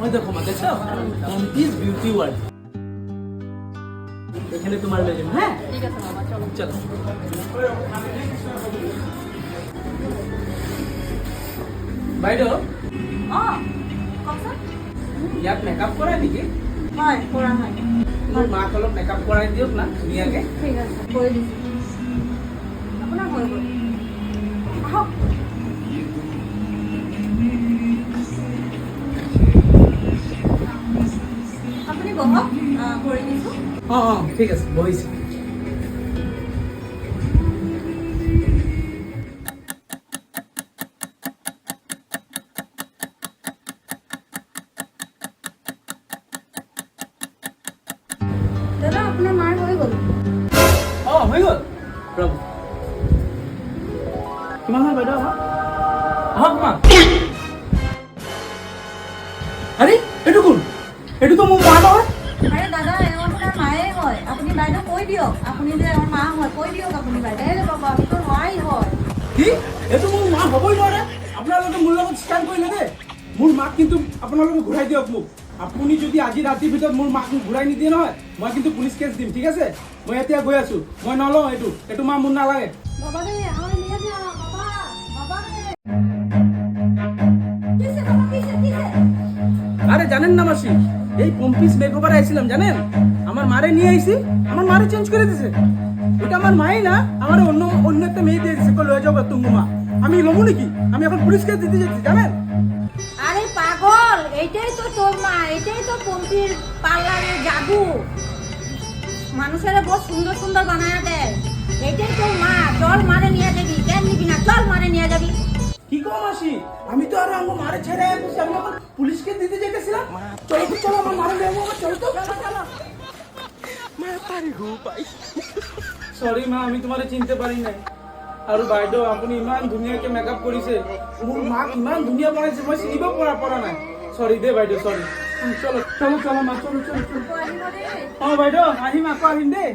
ওই দেখো মা, দেখছো পম্পিস বিউটি ওয়ার্ল্ড, এখানে তোমার লেজেন্ড। হ্যাঁ ঠিক আছে মামা, চলো। চলো। বাইদেউ ইয়াত মেকআপ কৰাই নেকি? হয়, কৰা হয়। মোৰ মাক অলপ মেকআপ কৰাই দিয়ক না ধুনীয়াকে। ঠিক আছে, কৰি দিছোঁ। আপোনাৰ হৈ গ'ল। আহক। আপুনি বহক, কৰি দিছোঁ। অঁ অঁ ঠিক আছে, বহিছোঁ। দাদা, আপোনাৰ মাৰ হৈ গ'ল। অঁ হৈ গ'ল, ৰ'ব। কিমান হ'ল বাইদেউ আমাৰ? আহক মা। আৰে এইটো কোন? এইটোতো মোৰ মা নহয়। আৰে দাদা, এওঁ আপোনাৰ মায়ে হয়। আপুনি বাইদেউ কৈ দিয়ক, আপুনি যে এওঁৰ মা হয়, কৈ দিয়ক আপুনি বাইদেউ। এই বাবা, তোৰ মাই হয়। কি? এইটো মোৰ মা হ'বই নোৱাৰে। আপোনালোকে মোৰ লগত স্কেম কৰিলে দেই। মোৰ মাক কিন্তু আপোনালোকে ঘূৰাই দিয়ক মোক। আপুনি যদি আজি ৰাতিৰ ভিতৰত মোৰ মাক ঘূৰাই নিদিয়ে নহয়, মই কিন্তু পুলিচ কেছ দিম, ঠিক আছে? মই এতিয়া গৈ আছোঁ, মই নলওঁ এইটো মা মোৰ নালাগে। বাবা রে, আমার নিয়ে যা, বাবা, বাবা রে। কিসে বাবা, কিসে? আরে জানেন না মাসি, এই পম্পিস মেকওভারে আইছিলাম জানেন, আমার মারে নিয়ে আইছি, আমার মারে চেঞ্জ করে দিছে। এটা আমার মাই না, আমার অন্য একটা মেয়ে দিয়ে দিছে, লয়ে যাও তুমি মা। আমি লবো নাকি? আমি এখন পুলিশ কেস দিতে যাচ্ছি জানেন। আরে পাগল, এইটাই তো তোর মা, এইটাই তো পম্পির পার্লারের জাদু। মানুষেরা বহুত সুন্দর সুন্দর বানায় দেয়। এইটাই তোর মা, চল মারে নিয়ে যাবি। কেন নিবি না? চল মারে নিয়ে যাবি। কি গো মাসি, আমি তো আর আমার মারে ছেড়ে আসছি, আমি এখন পুলিশ কেস দিতে যেতেছিলাম। চলো তো, চলো আমার মারে নেবো, চলো তো। মা পারি গো ভাই। সরি মা, আমি তোমারে চিনতে পারি নাই। আৰু বাইদেউ আপুনি ইমান ধুনীয়াকে মেকআপ কৰিছে, মোৰ মাক ইমান ধুনীয়া বনাইছে, মই চিনিব পৰা নাই। সরি দে বাইদেউ, সরি। চলো চলো চলো মা, চলো চলো চলো। অঁ বাইদেউ আহিম, আকৌ আহিম দেই।